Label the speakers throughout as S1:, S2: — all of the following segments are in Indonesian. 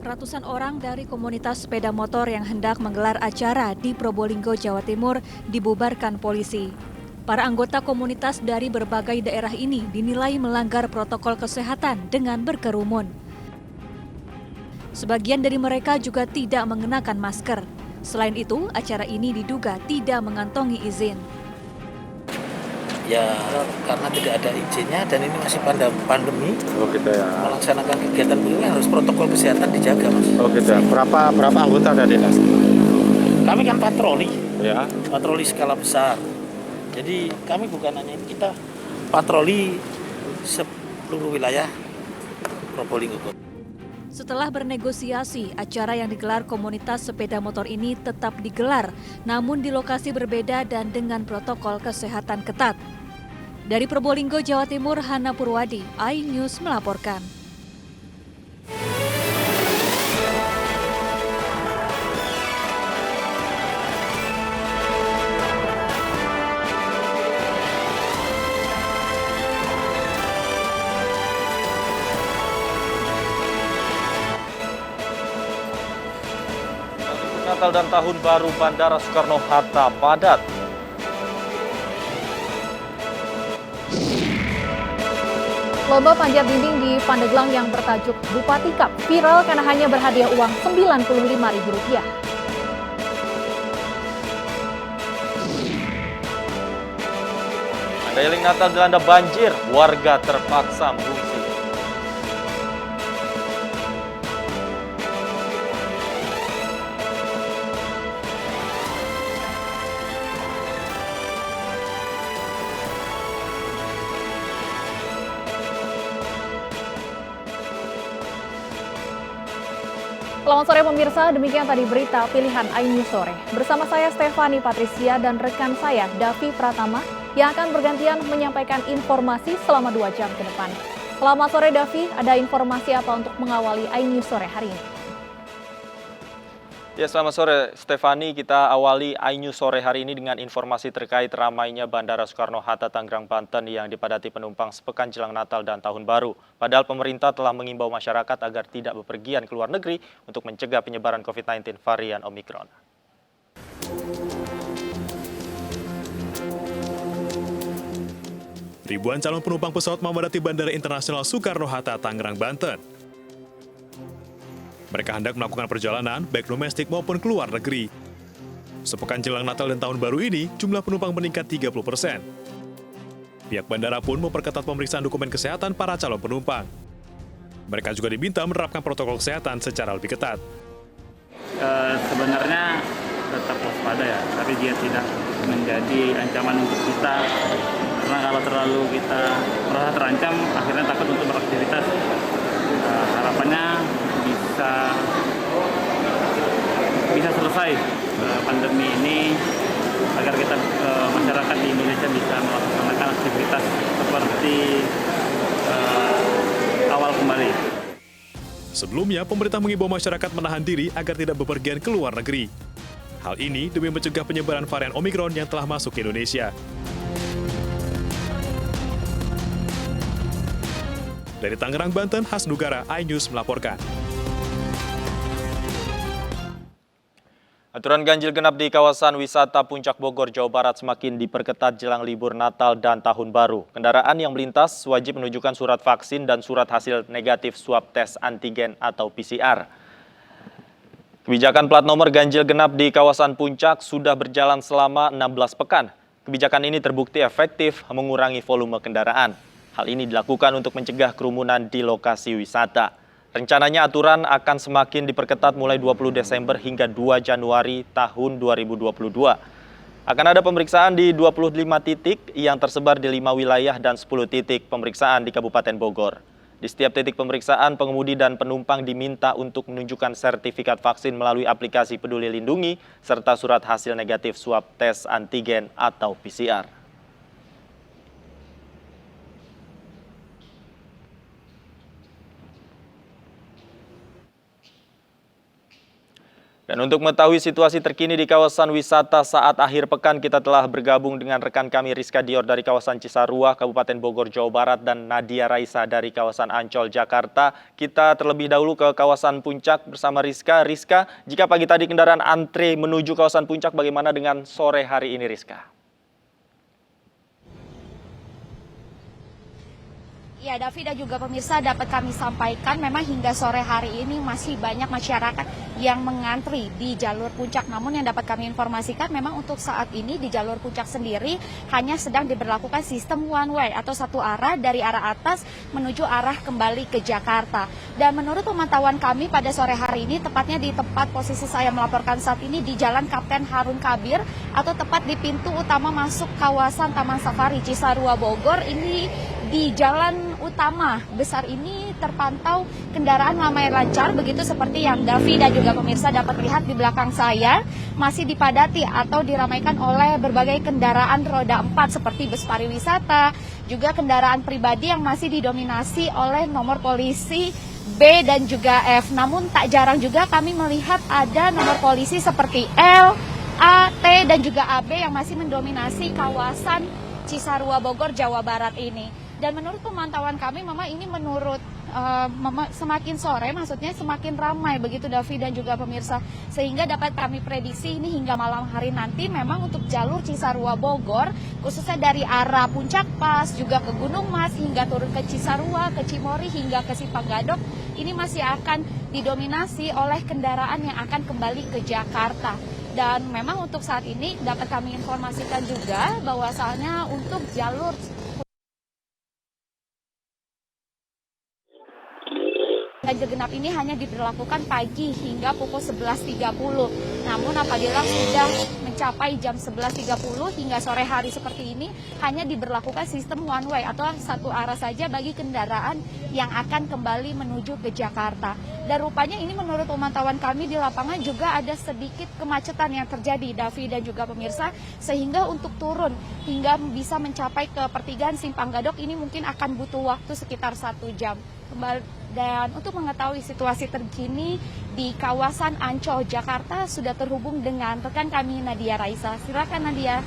S1: Ratusan orang dari komunitas sepeda motor yang hendak menggelar acara di Probolinggo, Jawa Timur dibubarkan polisi. Para anggota komunitas dari berbagai daerah ini dinilai melanggar protokol kesehatan dengan berkerumun. Sebagian dari mereka juga tidak mengenakan masker. Selain itu, acara ini diduga tidak mengantongi izin.
S2: Ya karena tidak ada izinnya dan ini masih pandemi.
S3: Oh gitu ya.
S2: Melaksanakan kegiatan begini harus protokol kesehatan dijaga, Mas.
S3: Oh gitu ya. Berapa anggota ada Mas?
S2: Kami kan patroli,
S3: Ya.
S2: patroli skala besar. Jadi kami bukan hanya ini, kita patroli seluruh wilayah Probolinggo.
S1: Setelah bernegosiasi, acara yang digelar komunitas sepeda motor ini tetap digelar, namun di lokasi berbeda dan dengan protokol kesehatan ketat. Dari Probolinggo, Jawa Timur, Hana Purwadi, iNews melaporkan.
S4: Natal dan Tahun Baru Bandara Soekarno-Hatta padat.
S5: Lomba panjat dinding di Pandeglang yang bertajuk Bupati Cup viral karena hanya berhadiah uang Rp95.000.
S4: Mandailing Natal dilanda banjir, warga terpaksa mengungsi.
S5: Selamat sore pemirsa, demikian tadi berita pilihan iNews Sore. Bersama saya Stefani Patricia dan rekan saya Davi Pratama yang akan bergantian menyampaikan informasi selama 2 jam ke depan. Selamat sore Davi, ada informasi apa untuk mengawali iNews Sore hari ini?
S4: Ya, selamat sore Stefani. Kita awali iNews sore hari ini dengan informasi terkait ramainya Bandara Soekarno-Hatta Tangerang, Banten yang dipadati penumpang sepekan jelang Natal dan Tahun Baru. Padahal pemerintah telah mengimbau masyarakat agar tidak bepergian ke luar negeri untuk mencegah penyebaran COVID-19 varian Omikron.
S6: Ribuan calon penumpang pesawat memadati Bandara Internasional Soekarno-Hatta Tangerang, Banten. Mereka hendak melakukan perjalanan baik domestik maupun ke luar negeri. Sepekan jelang Natal dan Tahun Baru ini, jumlah penumpang meningkat 30%. Pihak bandara pun memperketat pemeriksaan dokumen kesehatan para calon penumpang. Mereka juga diminta menerapkan protokol kesehatan secara lebih ketat.
S7: Sebenarnya tetap waspada ya, tapi dia tidak menjadi ancaman untuk kita. Karena kalau terlalu kita merasa terancam, akhirnya takut untuk beraktivitas. Harapannya bisa selesai pandemi ini agar kita masyarakat di Indonesia bisa melaksanakan aktivitas seperti awal kembali.
S6: Sebelumnya, pemerintah mengimbau masyarakat menahan diri agar tidak bepergian ke luar negeri. Hal ini demi mencegah penyebaran varian Omikron yang telah masuk ke Indonesia. Dari Tangerang, Banten, Hasnugara, iNews melaporkan.
S4: Aturan ganjil genap di kawasan wisata Puncak Bogor, Jawa Barat semakin diperketat jelang libur Natal dan Tahun Baru. Kendaraan yang melintas wajib menunjukkan surat vaksin dan surat hasil negatif swab tes antigen atau PCR. Kebijakan plat nomor ganjil genap di kawasan Puncak sudah berjalan selama 16 pekan. Kebijakan ini terbukti efektif mengurangi volume kendaraan. Hal ini dilakukan untuk mencegah kerumunan di lokasi wisata. Rencananya aturan akan semakin diperketat mulai 20 Desember hingga 2 Januari tahun 2022. Akan ada pemeriksaan di 25 titik yang tersebar di 5 wilayah dan 10 titik pemeriksaan di Kabupaten Bogor. Di setiap titik pemeriksaan, pengemudi dan penumpang diminta untuk menunjukkan sertifikat vaksin melalui aplikasi Peduli Lindungi serta surat hasil negatif swab tes antigen atau PCR. Dan untuk mengetahui situasi terkini di kawasan wisata saat akhir pekan, kita telah bergabung dengan rekan kami Rizka Dior dari kawasan Cisarua, Kabupaten Bogor, Jawa Barat, dan Nadia Raisa dari kawasan Ancol, Jakarta. Kita terlebih dahulu ke kawasan Puncak bersama Rizka. Rizka, jika pagi tadi kendaraan antre menuju kawasan Puncak, bagaimana dengan sore hari ini, Rizka?
S8: Ya, Davi dan juga pemirsa, dapat kami sampaikan memang hingga sore hari ini masih banyak masyarakat yang mengantri di jalur puncak. Namun yang dapat kami informasikan memang untuk saat ini di jalur puncak sendiri hanya sedang diberlakukan sistem one way atau satu arah dari arah atas menuju arah kembali ke Jakarta. Dan menurut pemantauan kami pada sore hari ini, tepatnya di tempat posisi saya melaporkan saat ini di Jalan Kapten Harun Kabir atau tepat di pintu utama masuk kawasan Taman Safari Cisarua Bogor, ini di jalan utama besar ini terpantau kendaraan ramai lancar, begitu seperti yang Davi dan juga pemirsa dapat lihat di belakang saya, masih dipadati atau diramaikan oleh berbagai kendaraan roda 4 seperti bus pariwisata, juga kendaraan pribadi yang masih didominasi oleh nomor polisi B dan juga F. Namun tak jarang juga kami melihat ada nomor polisi seperti L, A, T dan juga AB yang masih mendominasi kawasan Cisarua Bogor, Jawa Barat ini. Dan menurut pemantauan kami, memang ini semakin sore, maksudnya semakin ramai begitu Davi dan juga pemirsa. Sehingga dapat kami prediksi ini hingga malam hari nanti memang untuk jalur Cisarua Bogor, khususnya dari arah Puncak Pas, juga ke Gunung Mas, hingga turun ke Cisarua, ke Cimory, hingga ke Simpang Gadok, ini masih akan didominasi oleh kendaraan yang akan kembali ke Jakarta. Dan memang untuk saat ini dapat kami informasikan juga bahwasannya untuk jalur ganjil genap ini hanya diberlakukan pagi hingga pukul 11.30. Namun apabila sudah mencapai jam 11.30 hingga sore hari seperti ini, hanya diberlakukan sistem one way atau satu arah saja bagi kendaraan yang akan kembali menuju ke Jakarta. Dan rupanya ini menurut pemantauan kami di lapangan juga ada sedikit kemacetan yang terjadi, Davi dan juga pemirsa, sehingga untuk turun hingga bisa mencapai ke pertigaan Simpang Gadok ini mungkin akan butuh waktu sekitar 1 jam. Dan untuk mengetahui situasi terkini di kawasan Ancol, Jakarta, sudah terhubung dengan rekan kami Nadia Raisa. Silakan Nadia.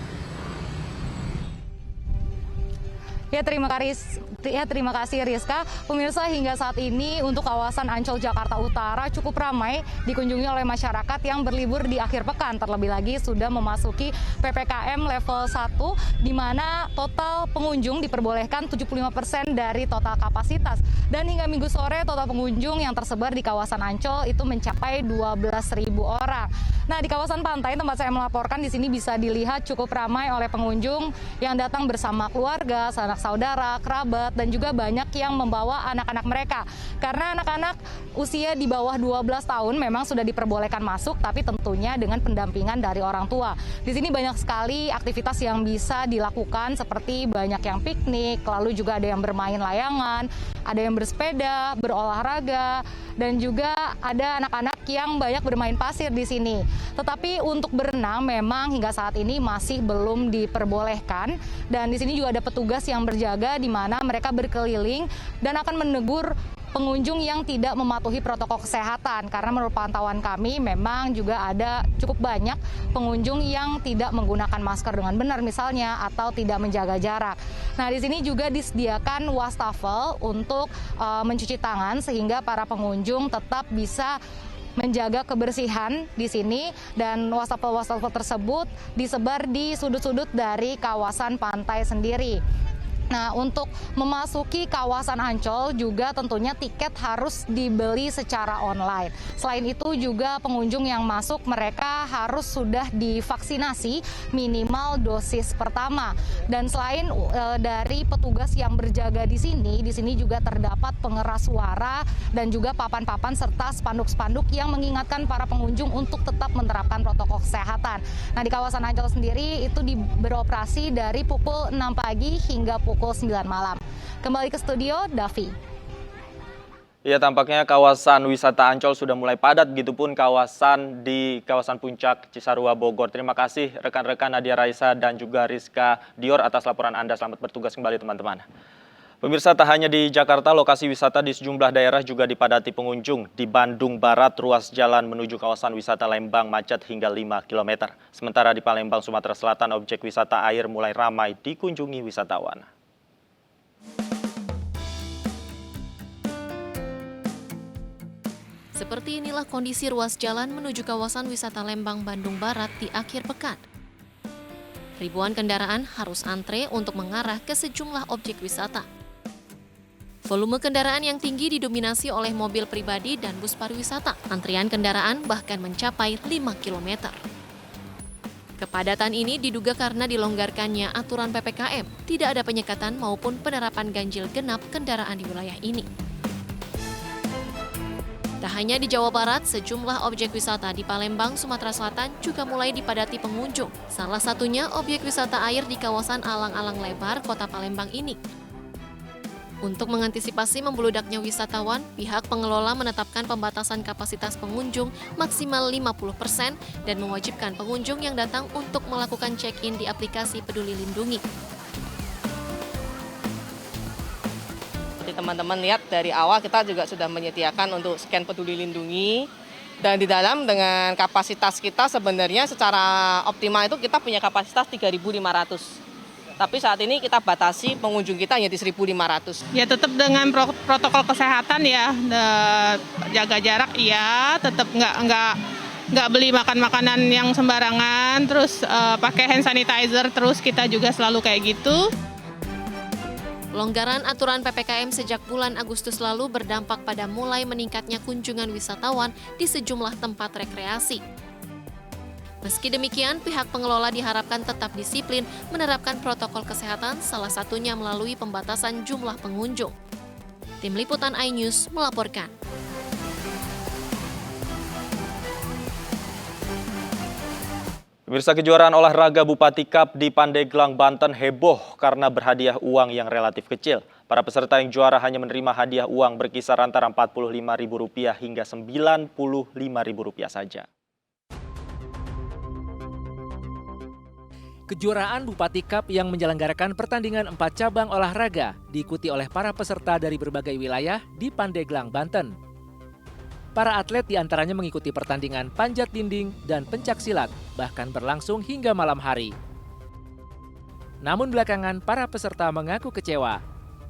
S9: Ya, terima kasih Rizka. Pemirsa, hingga saat ini untuk kawasan Ancol Jakarta Utara cukup ramai dikunjungi oleh masyarakat yang berlibur di akhir pekan. Terlebih lagi sudah memasuki PPKM level 1 di mana total pengunjung diperbolehkan 75% dari total kapasitas. Dan hingga Minggu sore total pengunjung yang tersebar di kawasan Ancol itu mencapai 12.000 orang. Nah, di kawasan pantai tempat saya melaporkan di sini bisa dilihat cukup ramai oleh pengunjung yang datang bersama keluarga, sanak saudara, kerabat, dan juga banyak yang membawa anak-anak mereka. Karena anak-anak usia di bawah 12 tahun memang sudah diperbolehkan masuk, tapi tentunya dengan pendampingan dari orang tua. Di sini banyak sekali aktivitas yang bisa dilakukan, seperti banyak yang piknik, lalu juga ada yang bermain layangan, ada yang bersepeda, berolahraga, dan juga ada anak-anak yang banyak bermain pasir di sini. Tetapi untuk berenang memang hingga saat ini masih belum diperbolehkan, dan di sini juga ada petugas yang berjaga di mana mereka berkeliling dan akan menegur pengunjung yang tidak mematuhi protokol kesehatan. Karena menurut pantauan kami memang juga ada cukup banyak pengunjung yang tidak menggunakan masker dengan benar misalnya, atau tidak menjaga jarak. Nah, di sini juga disediakan wastafel untuk mencuci tangan sehingga para pengunjung tetap bisa menjaga kebersihan di sini, dan wastafel-wastafel tersebut disebar di sudut-sudut dari kawasan pantai sendiri. Nah, untuk memasuki kawasan Ancol juga tentunya tiket harus dibeli secara online. Selain itu juga pengunjung yang masuk mereka harus sudah divaksinasi minimal dosis pertama. Dan selain dari petugas yang berjaga di sini juga terdapat pengeras suara dan juga papan-papan serta spanduk-spanduk yang mengingatkan para pengunjung untuk tetap menerapkan protokol kesehatan. Nah, di kawasan Ancol sendiri itu beroperasi dari pukul 6 pagi hingga pukul 9 malam. Kembali ke studio, Davi.
S4: Ya, tampaknya kawasan wisata Ancol sudah mulai padat, begitupun di kawasan Puncak Cisarua Bogor. Terima kasih rekan-rekan Nadia Raisa dan juga Rizka Dior atas laporan Anda. Selamat bertugas kembali teman-teman. Pemirsa, tak hanya di Jakarta, lokasi wisata di sejumlah daerah juga dipadati pengunjung. Di Bandung Barat, ruas jalan menuju kawasan wisata Lembang macet hingga 5 km. Sementara di Palembang, Sumatera Selatan, objek wisata air mulai ramai dikunjungi wisatawan.
S10: Seperti inilah kondisi ruas jalan menuju kawasan wisata Lembang, Bandung Barat di akhir pekan. Ribuan kendaraan harus antre untuk mengarah ke sejumlah objek wisata. Volume kendaraan yang tinggi didominasi oleh mobil pribadi dan bus pariwisata. Antrian kendaraan bahkan mencapai 5 km. Kepadatan ini diduga karena dilonggarkannya aturan PPKM. Tidak ada penyekatan maupun penerapan ganjil genap kendaraan di wilayah ini. Tak hanya di Jawa Barat, sejumlah objek wisata di Palembang, Sumatera Selatan juga mulai dipadati pengunjung. Salah satunya objek wisata air di kawasan Alang-Alang Lebar, Kota Palembang ini. Untuk mengantisipasi membeludaknya wisatawan, pihak pengelola menetapkan pembatasan kapasitas pengunjung maksimal 50% dan mewajibkan pengunjung yang datang untuk melakukan check-in di aplikasi Peduli Lindungi.
S11: Teman-teman lihat dari awal kita juga sudah menyediakan untuk scan Peduli Lindungi, dan di dalam dengan kapasitas kita sebenarnya secara optimal itu kita punya kapasitas 3.500. Tapi saat ini kita batasi pengunjung kita hanya di 1.500.
S12: Ya tetap dengan protokol kesehatan ya, jaga jarak iya, tetap nggak beli makanan yang sembarangan, terus pakai hand sanitizer, terus kita juga selalu kayak gitu.
S10: Pelonggaran aturan PPKM sejak bulan Agustus lalu berdampak pada mulai meningkatnya kunjungan wisatawan di sejumlah tempat rekreasi. Meski demikian, pihak pengelola diharapkan tetap disiplin menerapkan protokol kesehatan, salah satunya melalui pembatasan jumlah pengunjung. Tim Liputan iNews melaporkan.
S4: Pemirsa, kejuaraan olahraga Bupati Cup di Pandeglang, Banten heboh karena berhadiah uang yang relatif kecil. Para peserta yang juara hanya menerima hadiah uang berkisar antara Rp45.000 hingga Rp95.000 saja.
S13: Kejuaraan Bupati Cup yang menyelenggarakan pertandingan 4 cabang olahraga diikuti oleh para peserta dari berbagai wilayah di Pandeglang, Banten. Para atlet diantaranya mengikuti pertandingan panjat dinding dan pencak silat, bahkan berlangsung hingga malam hari. Namun belakangan para peserta mengaku kecewa.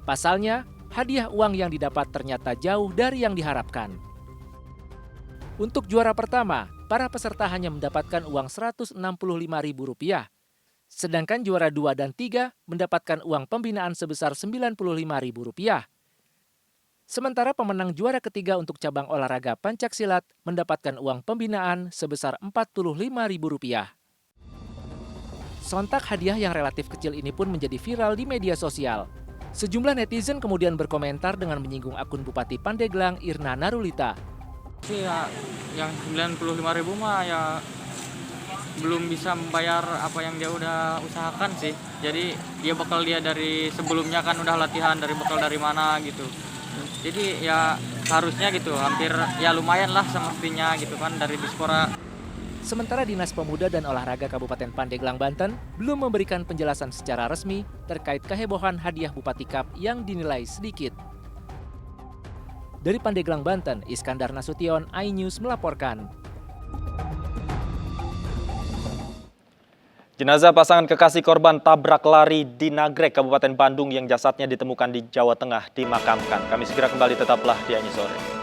S13: Pasalnya, hadiah uang yang didapat ternyata jauh dari yang diharapkan. Untuk juara pertama, para peserta hanya mendapatkan uang Rp165.000. Sedangkan juara 2 dan 3 mendapatkan uang pembinaan sebesar Rp95.000. Sementara pemenang juara ketiga untuk cabang olahraga pencaksilat mendapatkan uang pembinaan sebesar Rp45.000. Sontak hadiah yang relatif kecil ini pun menjadi viral di media sosial. Sejumlah netizen kemudian berkomentar dengan menyinggung akun Bupati Pandeglang Irna Narulita.
S7: Ya, yang 95.000 mah ya belum bisa membayar apa yang dia udah usahakan sih. Jadi dia bekal dia dari sebelumnya kan udah latihan dari bekal dari mana gitu. Jadi ya harusnya gitu hampir ya lumayan lah semestinya gitu kan dari Dispora.
S13: Sementara Dinas Pemuda dan Olahraga Kabupaten Pandeglang, Banten belum memberikan penjelasan secara resmi terkait kehebohan hadiah Bupati Cup yang dinilai sedikit. Dari Pandeglang, Banten, Iskandar Nasution, iNews melaporkan.
S4: Jenazah pasangan kekasih korban tabrak lari di Nagrek, Kabupaten Bandung yang jasadnya ditemukan di Jawa Tengah dimakamkan. Kami segera kembali, tetaplah di iNews Sore.